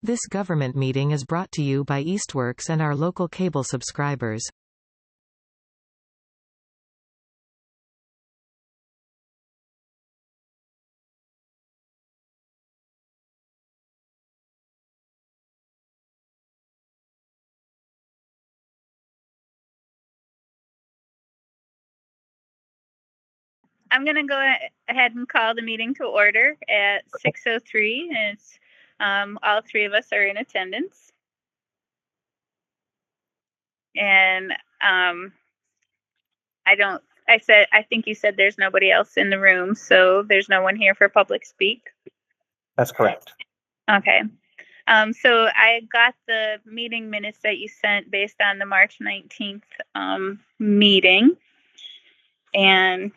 This government meeting is brought to you by Eastworks and our local cable subscribers. I'm going to go ahead and call the meeting to order at 6:03. And it's, all three of us are in attendance. And I think you said there's nobody else in the room, so there's no one here for public speak. That's correct. Okay. So I got the meeting minutes that you sent based on the March 19th meeting, and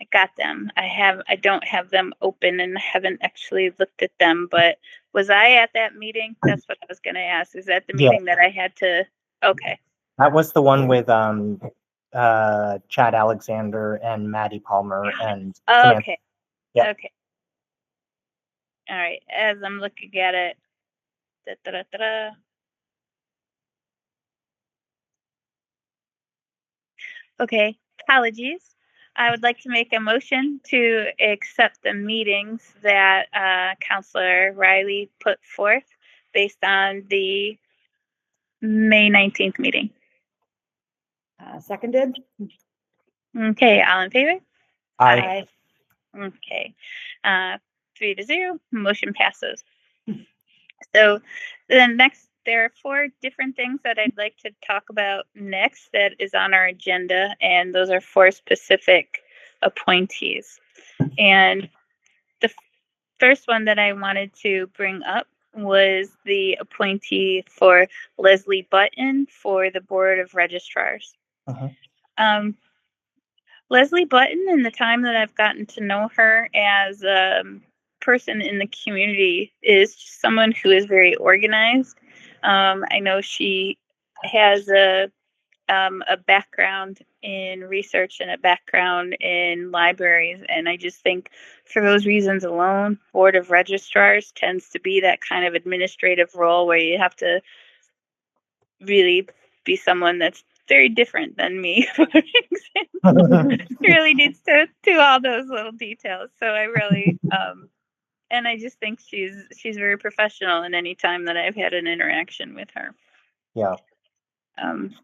I got them. I don't have them open and haven't actually looked at them, but was I at that meeting? That's what I was going to ask. Is that the meeting that I had to? Okay. That was the one with Chad Alexander and Maddie Palmer and Samantha. Okay. Yeah. Okay. All right. As I'm looking at it, okay. Apologies. I would like to make a motion to accept the meetings that Counselor Riley put forth based on the May 19th meeting. Seconded. Okay, all in favor? Aye. Okay, 3-0, motion passes. So then next, there are 4 different things that I'd like to talk about next that is on our agenda, and those are 4 specific appointees. And the first one that I wanted to bring up was the appointee for Leslie Button for the Board of Registrars. Leslie Button, in the time that I've gotten to know her as a person in the community, is someone who is very organized. I know she has a background in research and a background in libraries, and I just think for those reasons alone, Board of Registrars tends to be that kind of administrative role where you have to really be someone that's very different than me, for example. Really needs to do all those little details. So I really and I just think she's very professional in any time that I've had an interaction with her. Yeah.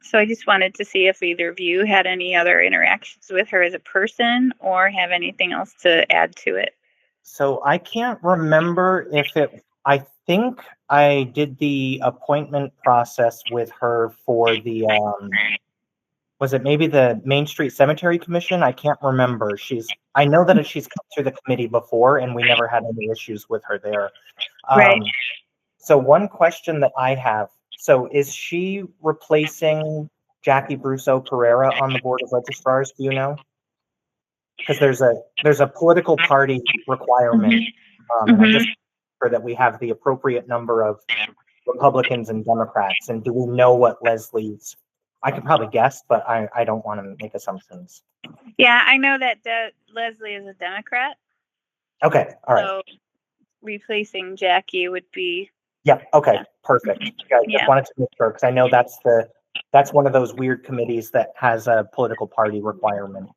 So I just wanted to see if either of you had any other interactions with her as a person or have anything else to add to it. So I can't remember if I think I did the appointment process with her for the, was it maybe the Main Street Cemetery Commission? I can't remember. I know that she's come through the committee before and we never had any issues with her there. Right. So one question that I have, so is she replacing Jackie Brusso Pereira on the Board of Registrars? Do you know? Because there's a political party requirement, and I just sure that we have the appropriate number of Republicans and Democrats. And do we know what Leslie's? I could probably guess, but I don't want to make assumptions. Yeah, I know that Leslie is a Democrat. Okay, all right. So replacing Jackie would be. Yeah. Okay. Perfect. I just wanted to make sure because I know that's one of those weird committees that has a political party requirement.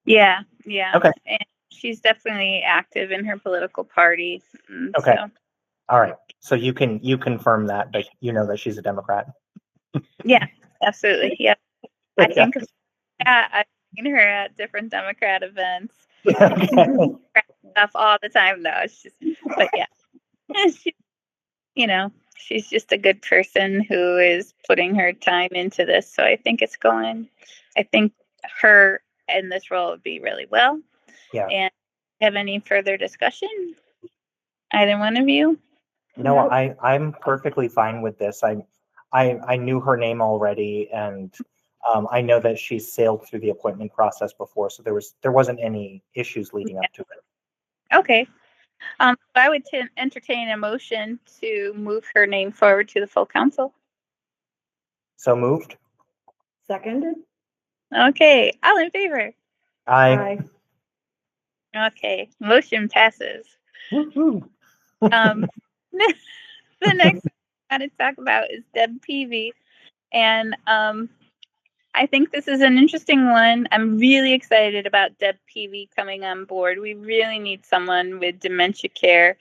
Yeah. Yeah. Okay. And she's definitely active in her political party. Okay. So. All right. So you confirm that you know that she's a Democrat. Yeah. Absolutely. Yeah. I think. Yeah, I've seen her at different Democrat events. Stuff all the time, though. It's just, but yeah. She's just a good person who is putting her time into this. So I think I think her in this role would be really well. Yeah. And have any further discussion? Either one of you? No, I'm perfectly fine with this. I knew her name already, and I know that she's sailed through the appointment process before, so there wasn't any issues leading up to it. Okay. I would entertain a motion to move her name forward to the full council. So moved. Seconded. Okay, all in favor? Aye. Okay, motion passes. Woo-hoo. The next thing I want to talk about is Deb Peavy. And I think this is an interesting one. I'm really excited about Deb Peavy coming on board. We really need someone with dementia care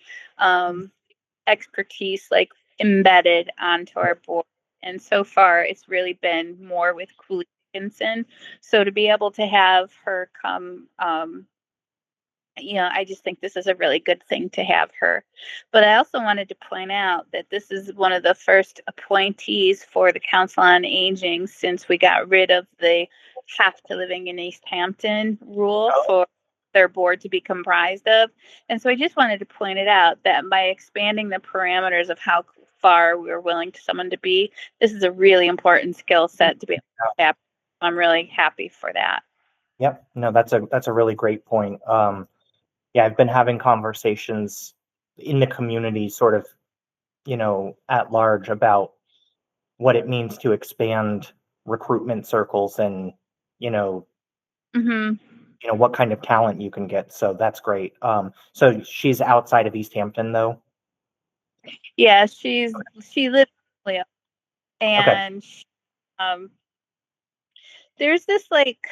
expertise like embedded onto our board. And so far, it's really been more with Cooley Dickinson. So to be able to have her come, I just think this is a really good thing to have her. But I also wanted to point out that this is one of the first appointees for the Council on Aging since we got rid of the have to living in Easthampton rule for their board to be comprised of. And so I just wanted to point it out that by expanding the parameters of how far we're willing to someone to be, this is a really important skill set to be able to have. I'm really happy for that. Yep. No, that's a really great point. Yeah, I've been having conversations in the community sort of, at large about what it means to expand recruitment circles and, what kind of talent you can get. So that's great. So she's outside of Easthampton though? Yeah, she lives in Leo. Okay. And there's this like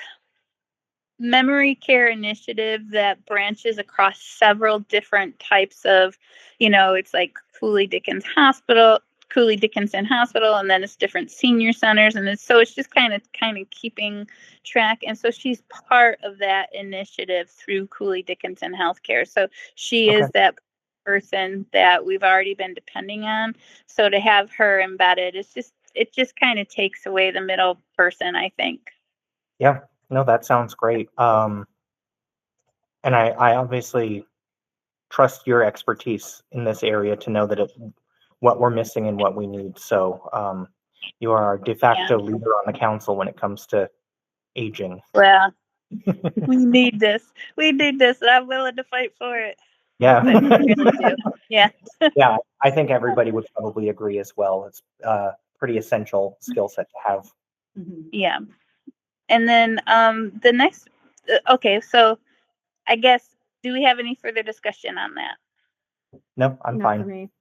memory care initiative that branches across several different types of, it's like Cooley Dickinson Hospital, and then it's different senior centers, and it's just kind of keeping track. And so she's part of that initiative through Cooley Dickinson Healthcare. So she is that person that we've already been depending on. So to have her embedded, it just kind of takes away the middle person, I think. Yeah. No, that sounds great. And I obviously trust your expertise in this area to know that what we're missing and what we need. So you are our de facto leader on the council when it comes to aging. Well, we need this. We need this. And I'm willing to fight for it. Yeah. But we really do. Yeah. Yeah, I think everybody would probably agree as well. It's a pretty essential skill set to have. Yeah. And then the next, okay, so I guess, do we have any further discussion on that? No, I'm fine. For me.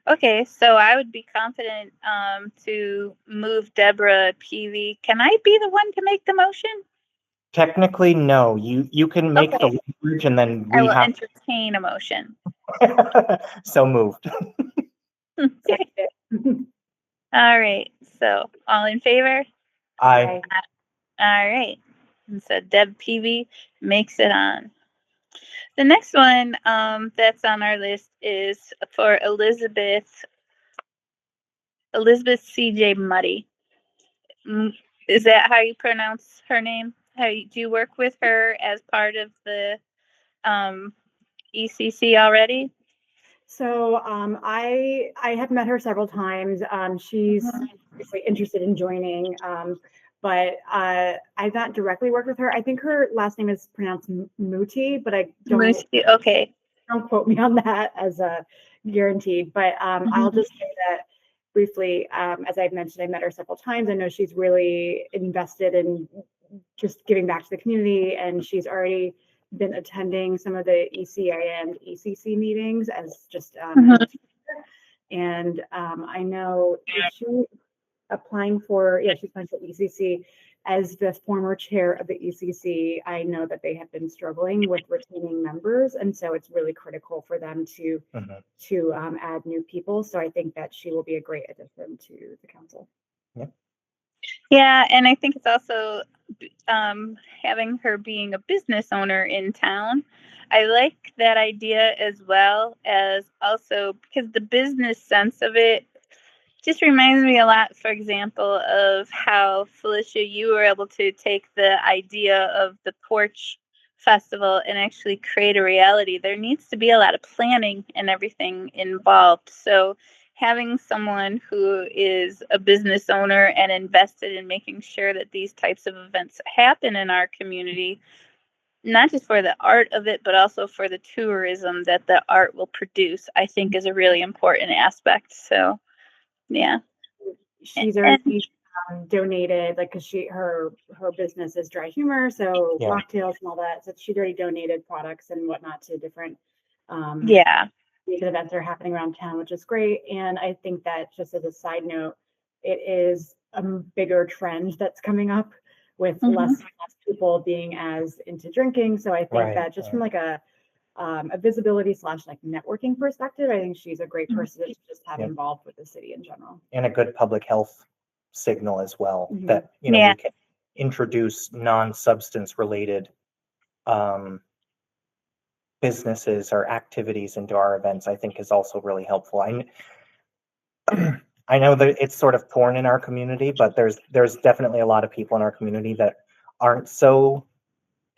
Okay, so I would be confident to move Deborah Peavy. Can I be the one to make the motion? Technically, no. You can make the language and then we I will have entertain a motion. So moved. All right, so all in favor? Aye. All right, and so Deb Peavy makes it on. The next one that's on our list is for Elizabeth C.J. Muddy. Is that how you pronounce her name? Do you work with her as part of the ECC already? So I have met her several times. She's obviously interested in joining, but I've not directly worked with her. I think her last name is pronounced Muti, but I don't. Muti, okay. Don't quote me on that as a guarantee. But I'll just say that briefly, as I've mentioned, I've met her several times. I know she's really invested in just giving back to the community, and she's already been attending some of the ECA and ECC meetings as just and I know she's applying for ECC. As the former chair of the ECC, I know that they have been struggling with retaining members, and so it's really critical for them to add new people. So I think that she will be a great addition to the council. Yeah, and I think it's also having her being a business owner in town. I like that idea, as well as also because the business sense of it just reminds me a lot, for example, of how, Felicia, you were able to take the idea of the Porch Festival and actually create a reality. There needs to be a lot of planning and everything involved. So having someone who is a business owner and invested in making sure that these types of events happen in our community, not just for the art of it, but also for the tourism that the art will produce, I think is a really important aspect. So, yeah. She's already donated, like, because her business is dry humor, so mocktails and all that. So she's already donated products and whatnot to different the events are happening around town, which is great. And I think that, just as a side note, it is a bigger trend that's coming up with less and less people being as into drinking. So I think that just from like a visibility / like networking perspective, I think she's a great person to just have involved with the city in general. And a good public health signal as well, that, we can introduce non-substance related businesses or activities into our events, I think is also really helpful. I know that it's sort of torn in our community, but there's definitely a lot of people in our community that aren't so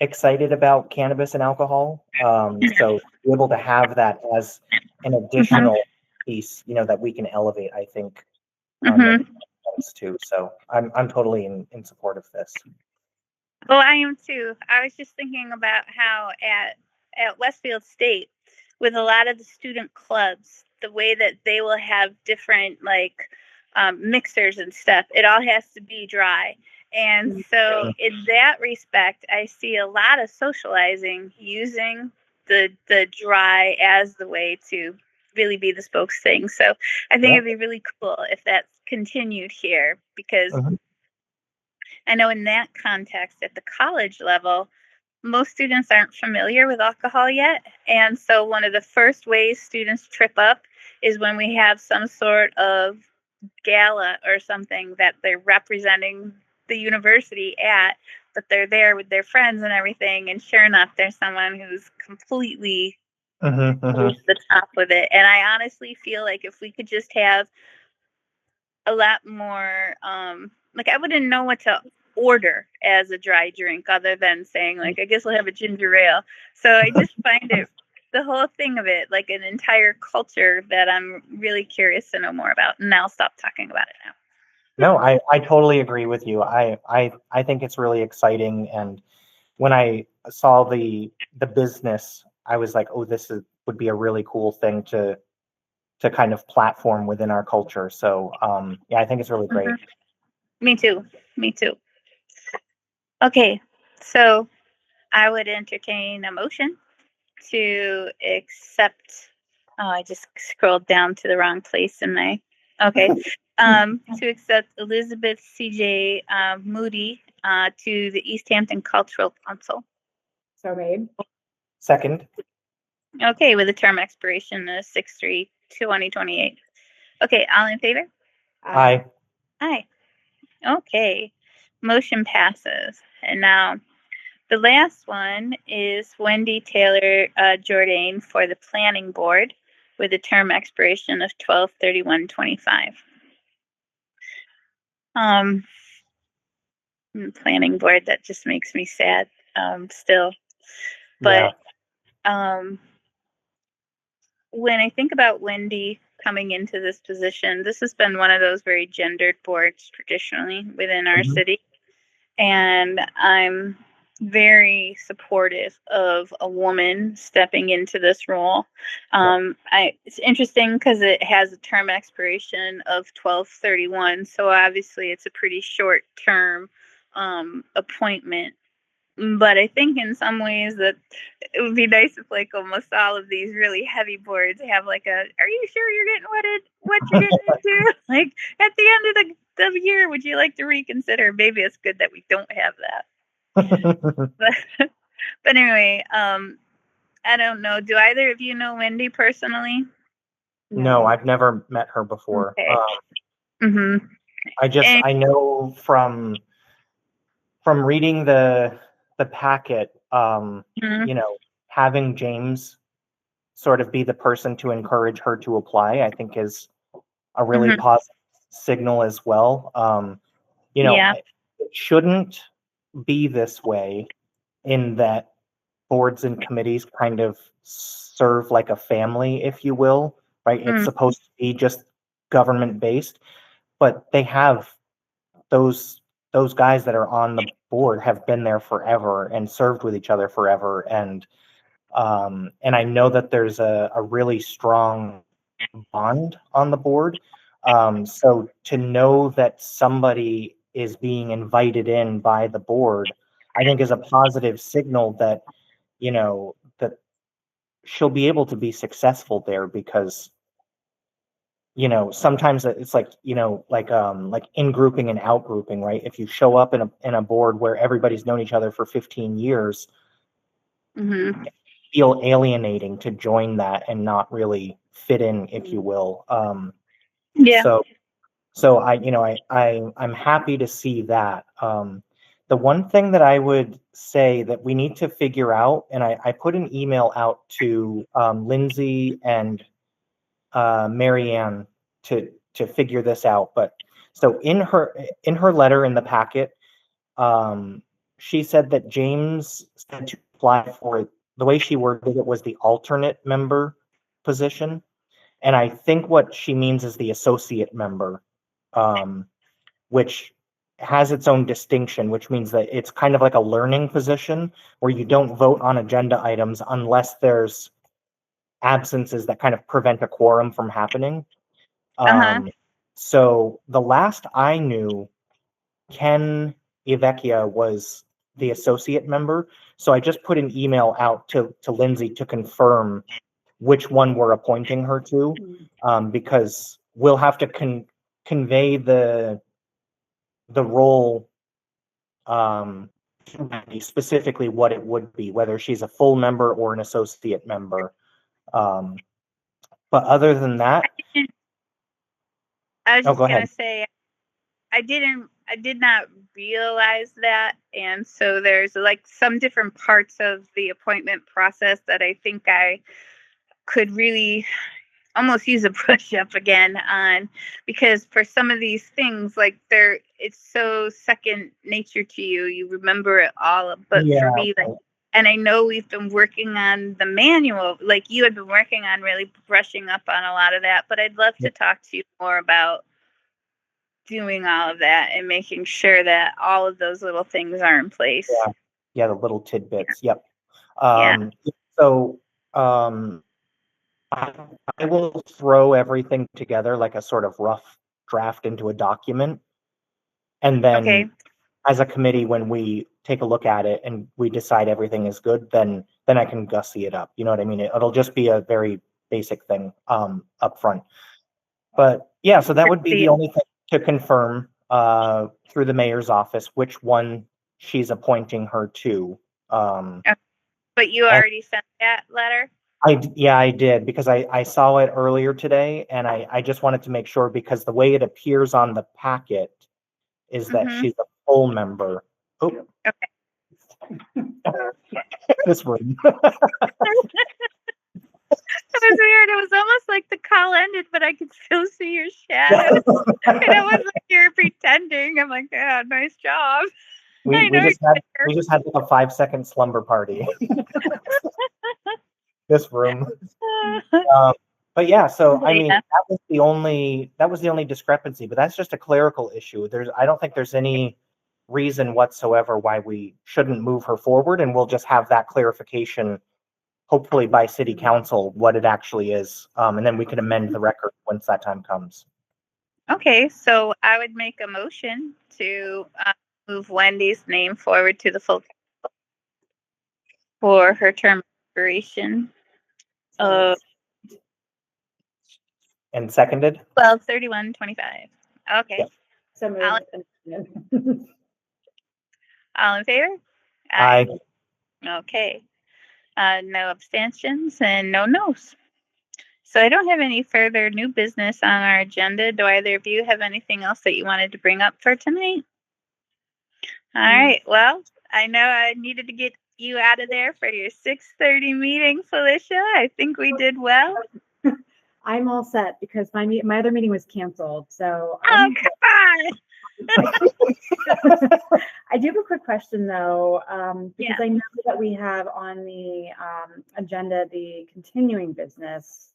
excited about cannabis and alcohol. So be able to have that as an additional piece, that we can elevate, I think, too. So I'm totally in support of this. Well, I am too. I was just thinking about how at Westfield State, with a lot of the student clubs, the way that they will have different mixers and stuff, it all has to be dry. And so in that respect, I see a lot of socializing using the dry as the way to really be the spokes thing. So I think it'd be really cool if that's continued here, because I know in that context at the college level, most students aren't familiar with alcohol yet. And so one of the first ways students trip up is when we have some sort of gala or something that they're representing the university at, but they're there with their friends and everything. And sure enough, there's someone who's completely over the top with it. And I honestly feel like if we could just have a lot more, I wouldn't know what to order as a dry drink other than saying I guess we'll have a ginger ale. So I just find it, the whole thing of it, like an entire culture that I'm really curious to know more about. And I'll stop talking about it now. No, I totally agree with you. I think it's really exciting. And when I saw the business, I was like, oh, would be a really cool thing to kind of platform within our culture. So I think it's really great. Me too. Okay, so I would entertain a motion to accept. Oh, I just scrolled down to the wrong place in my. Okay, to accept Elizabeth C.J. Moody to the Easthampton Cultural Council. So made. Second. Okay, with a term expiration of 6/3/2028. Okay, all in favor? Aye. Aye. Okay, motion passes. And now the last one is Wendy Taylor Jourdain for the Planning Board with a term expiration of 12/31/25. Planning Board, that just makes me sad still. But when I think about Wendy coming into this position, this has been one of those very gendered boards traditionally within our city. And I'm very supportive of a woman stepping into this role. It's interesting because it has a term expiration of 12/31, so obviously it's a pretty short term appointment. But I think in some ways that it would be nice if almost all of these really heavy boards have are you sure you're getting what you're getting into? At the end of the year, would you like to reconsider? Maybe it's good that we don't have that. But anyway, I don't know. Do either of you know Wendy personally? No, I've never met her before. Okay. I know from reading the packet, having James sort of be the person to encourage her to apply, I think is a really positive signal as well. It shouldn't be this way, in that boards and committees kind of serve like a family, if you will, right? It's supposed to be just government based, but they have those guys that are on the board have been there forever and served with each other forever. And I know that there's a really strong bond on the board. So to know that somebody is being invited in by the board, I think is a positive signal that, that she'll be able to be successful there because, sometimes it's like, like in grouping and out grouping, right? If you show up in a board where everybody's known each other for 15 years, Mm-hmm. feel alienating to join that and not really fit in, if you will. Yeah. So I'm happy to see that. The one thing that I would say that we need to figure out, and I put an email out to Lindsay and Marianne to figure this out. But so in her letter in the packet, she said that James said to apply for, the way she worded it was the alternate member position. And I think what she means is the associate member, which has its own distinction, which means that it's kind of like a learning position where you don't vote on agenda items unless there's absences that kind of prevent a quorum from happening. So the last I knew, Ken Ivecchia was the associate member. So I just put an email out to Lindsay to confirm which one we're appointing her to, because we'll have to convey the role, specifically what it would be, whether she's a full member or an associate member. But other than that, I was just go gonna ahead. say I did not realize that, and so there's like some different parts of the appointment process that I think I could really almost use a brush up again on, because for some of these things, like it's so second nature to you. You remember it all. But for me, like, and I know we've been working on the manual, like you had been working on really brushing up on a lot of that, but I'd love to talk to you more about doing all of that and making sure that all of those little things are in place. Yeah, the little tidbits. Yep. Yeah. So I will throw everything together like a sort of rough draft into a document. And then as a committee, when we take a look at it and we decide everything is good, then I can gussy it up. You know what I mean? It'll just be a very basic thing up front. But yeah, so that would be the only thing to confirm through the mayor's office, which one she's appointing her to. But you already sent that letter? I did, because I saw it earlier today, and I just wanted to make sure, because the way it appears on the packet is that she's a full member. Oh. Okay. This room. It was weird. It was almost like the call ended, but I could still see your shadow. And it was like you were pretending. I'm like, yeah, nice job. We just had like a 5-second slumber party. This room. But yeah, so I mean, that was the only discrepancy, but that's just a clerical issue. I don't think there's any reason whatsoever why we shouldn't move her forward, and we'll just have that clarification hopefully by city council what it actually is, and then we can amend the record once that time comes. Okay, so I would make a motion to move Wendy's name forward to the full council for her term expiration. And seconded? 12/31/25. Okay. Yep. So moved. All in favor? Aye. Okay. No abstentions and no no's. So I don't have any further new business on our agenda. Do either of you have anything else that you wanted to bring up for tonight? All right. Well, I know I needed to get you out of there for your 6:30 meeting, Felicia. I think we did well. I'm all set because my other meeting was canceled. So come on. I do have a quick question though, because I know that we have on the agenda the continuing business,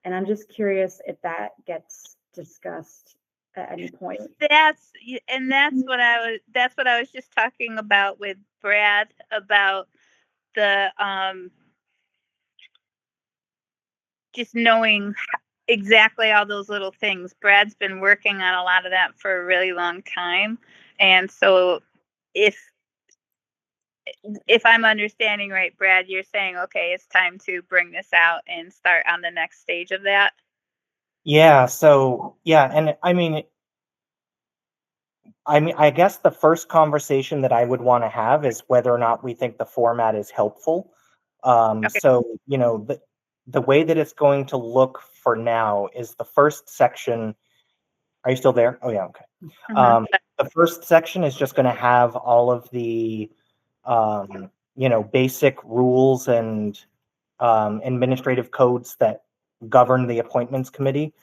and I'm just curious if that gets discussed at any point. That's what I was just talking about with Brad about the just knowing exactly all those little things. Brad's been working on a lot of that for a really long time. And so if if I'm understanding right, Brad, you're saying, okay, it's time to bring this out and start on the next stage of that. Yeah. So yeah, and I mean, I guess the first conversation that I would want to have is whether or not we think the format is helpful. Okay. So, you know, the way that it's going to look for now is the first section. Are you still there? Oh, yeah. Okay. The first section is just going to have all of the, you know, basic rules and administrative codes that govern the appointments committee.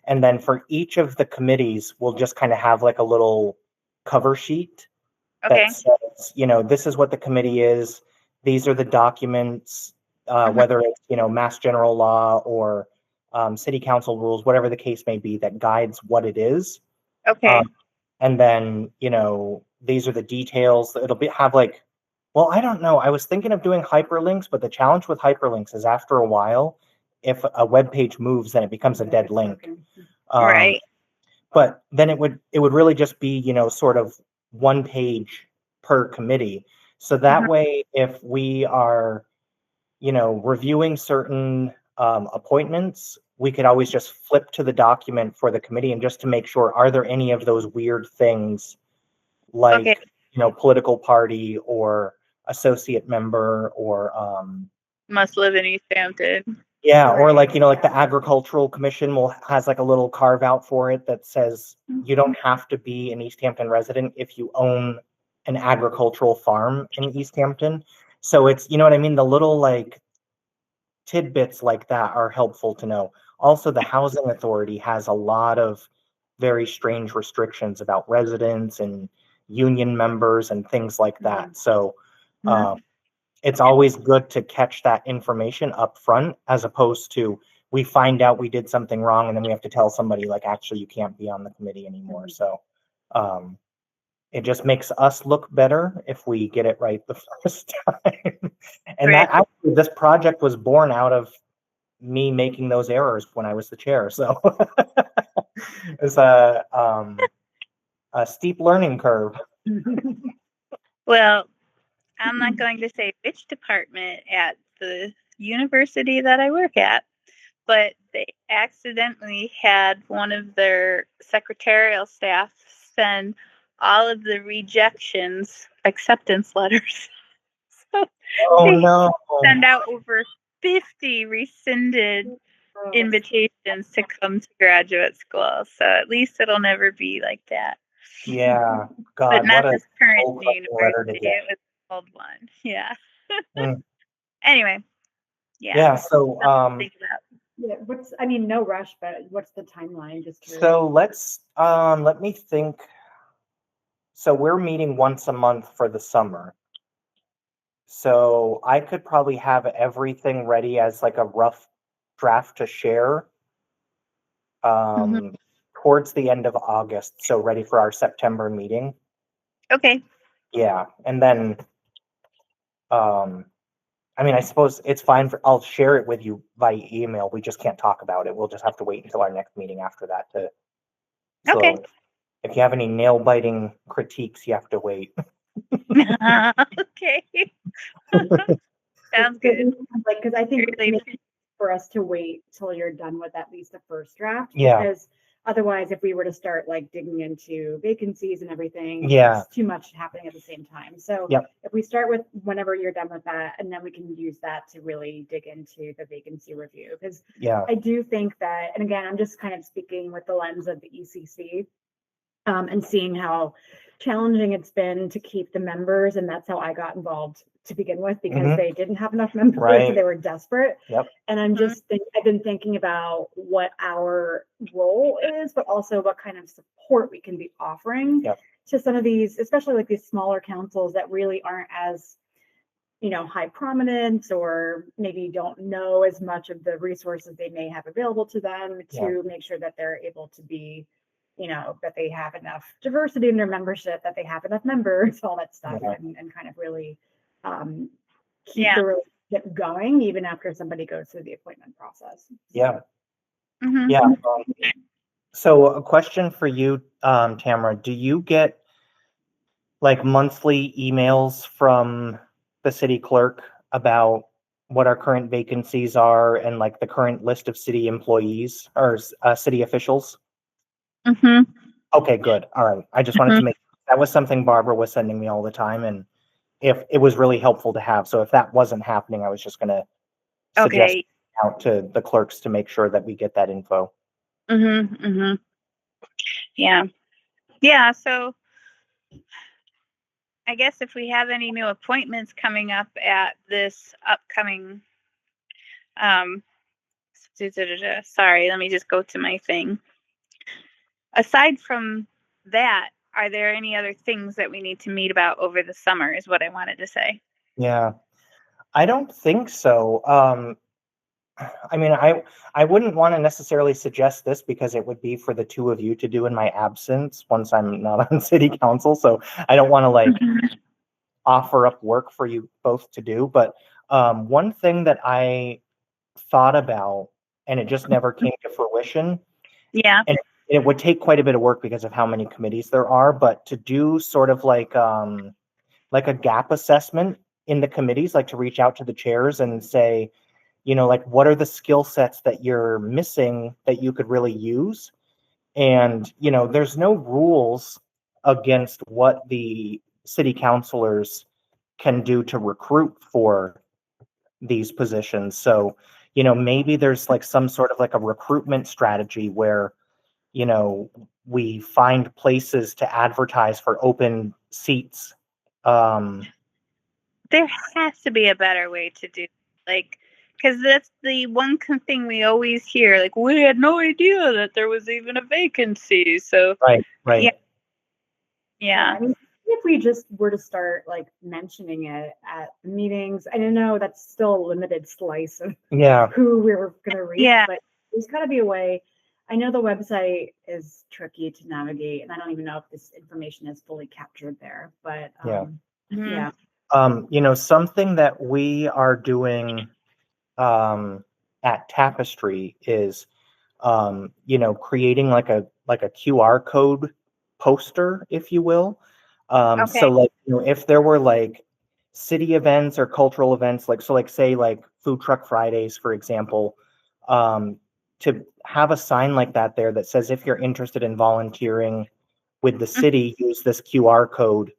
And then for each of the committees, we'll just kind of have like a little cover sheet Okay. that says, you know, this is what the committee is. These are the documents, whether it's, you know, Mass General Law or city council rules, whatever the case may be, that guides what it is. Okay. And then, you know, these are the details. It'll have like, well, I don't know. I was thinking of doing hyperlinks, but the challenge with hyperlinks is after a while, if a web page moves, then it becomes a dead link. Right. But then it would really just be, you know, sort of one page per committee. So that way, if we are, you know, reviewing certain appointments, we could always just flip to the document for the committee and just to make sure, are there any of those weird things like, Okay. you know, political party or associate member or Must live in Easthampton. yeah, or like, you know, like the agricultural commission has like a little carve out for it that says you don't have to be an Easthampton resident if you own an agricultural farm in Easthampton. So it's, you know what I mean? The little like tidbits like that are helpful to know. Also, the housing authority has a lot of very strange restrictions about residents and union members and things like that. So it's always good to catch that information up front as opposed to we find out we did something wrong and then we have to tell somebody like, actually, you can't be on the committee anymore. So it just makes us look better if we get it right the first time. And Right. that actually, this project was born out of me making those errors when I was the chair. So it's a steep learning curve. Well, I'm not going to say which department at the university that I work at, but they accidentally had one of their secretarial staff send all of the rejections acceptance letters. So Oh they no. send out over 50 rescinded invitations to come to graduate school. So at least it'll never be like that. Yeah. But God, not what a this current soul-crushing letter to university. get. It was an old one. Yeah. Mm. Anyway. Yeah. Yeah. So Think about. Yeah, I mean, no rush, but what's the timeline? Just curious. so let me think. So we're meeting once a month for the summer. So I could probably have everything ready as like a rough draft to share towards the end of August. So ready for our September meeting. Okay. Yeah. And then I mean, I suppose it's fine I'll share it with you by email. We just can't talk about it. We'll just have to wait until our next meeting after that to. So Okay. if you have any nail biting critiques, you have to wait. Okay. Sounds good. Like, because I think Really. for us to wait till you're done with at least the first draft. Yeah. Because otherwise, if we were to start like digging into vacancies and everything, Yeah. it's too much happening at the same time. So Yep. if we start with whenever you're done with that, and then we can use that to really dig into the vacancy review. Because Yeah. I do think that, and again, I'm just kind of speaking with the lens of the ECC and seeing how challenging it's been to keep the members. And that's how I got involved to begin with, because they didn't have enough members. Right. So they were desperate. Yep. And I'm just I've been thinking about what our role is, but also what kind of support we can be offering to some of these, especially like these smaller councils that really aren't as, you know, high prominence, or maybe don't know as much of the resources they may have available to them to make sure that they're able to be, you know, that they have enough diversity in their membership, that they have enough members, all that stuff, and kind of really keep the relationship going even after somebody goes through the appointment process. Yeah. Yeah. So a question for you, Tamara, do you get like monthly emails from the city clerk about what our current vacancies are and like the current list of city employees or city officials? Mm-hmm. Okay, good. All right. I just wanted to make, that was something Barbara was sending me all the time, and if it was really helpful to have. So if that wasn't happening, I was just going to suggest Okay. out to the clerks to make sure that we get that info. Mm-hmm. Mm-hmm. Yeah. Yeah. So I guess if we have any new appointments coming up at this upcoming, um, sorry, let me just go to my thing. Aside from that, are there any other things that we need to meet about over the summer is what I wanted to say. Yeah, I don't think so. I mean, I wouldn't want to necessarily suggest this because it would be for the two of you to do in my absence once I'm not on city council. So I don't want to like offer up work for you both to do. But one thing that I thought about, and it just never came to fruition, Yeah. and it would take quite a bit of work because of how many committees there are, but to do sort of like a gap assessment in the committees, like to reach out to the chairs and say, like what are the skill sets that you're missing that you could really use? And, there's no rules against what the city councilors can do to recruit for these positions. So, maybe there's like some sort of like a recruitment strategy where, we find places to advertise for open seats. There has to be a better way to do, like, because that's the one thing we always hear. Like, we had no idea that there was even a vacancy. So, Right. yeah. I mean, if we just were to start like mentioning it at meetings, I don't know, that's still a limited slice of Yeah. who we were going to reach, Yeah. but there's got to be a way. I know the website is tricky to navigate, and I don't even know if this information is fully captured there, but Mhm. yeah. Something that we are doing at Tapestry is creating like a QR code poster, if you will. So Okay. like, if there were like city events or cultural events, like, so like say like Food Truck Fridays, for example, to have a sign like that there that says, if you're interested in volunteering with the city, use this QR code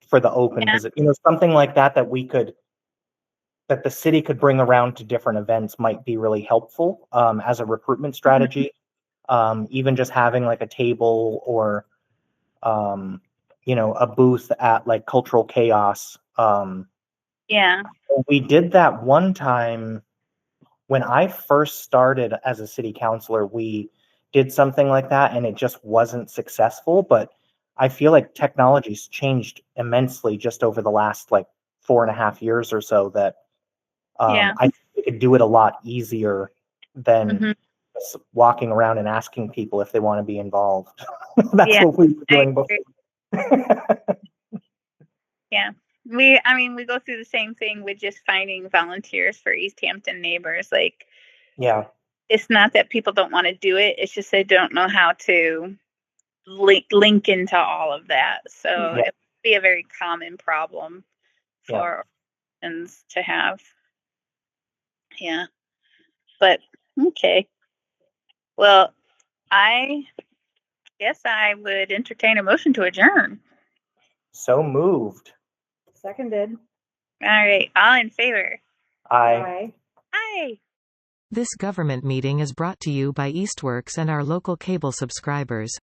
for the open Yeah. position, something like that, that the city could bring around to different events might be really helpful as a recruitment strategy. Even just having like a table or a booth at like Cultural Chaos. Yeah. We did that one time when I first started as a city councilor. We did something like that and it just wasn't successful, but I feel like technology's changed immensely just over the last like 4.5 years or so, that Yeah. I think we could do it a lot easier than Mhm. just walking around and asking people if they want to be involved. That's Yeah. what we were I doing agree. before. Yeah. I mean, we go through the same thing with just finding volunteers for Easthampton neighbors. Like, Yeah, it's not that people don't want to do it. It's just they don't know how to link into all of that. So yeah, it would be a very common problem yeah. for organizations to have. Yeah. But okay. Well, I guess I would entertain a motion to adjourn. So moved. Seconded. All right. All in favor? I. Aye. This government meeting is brought to you by Eastworks and our local cable subscribers.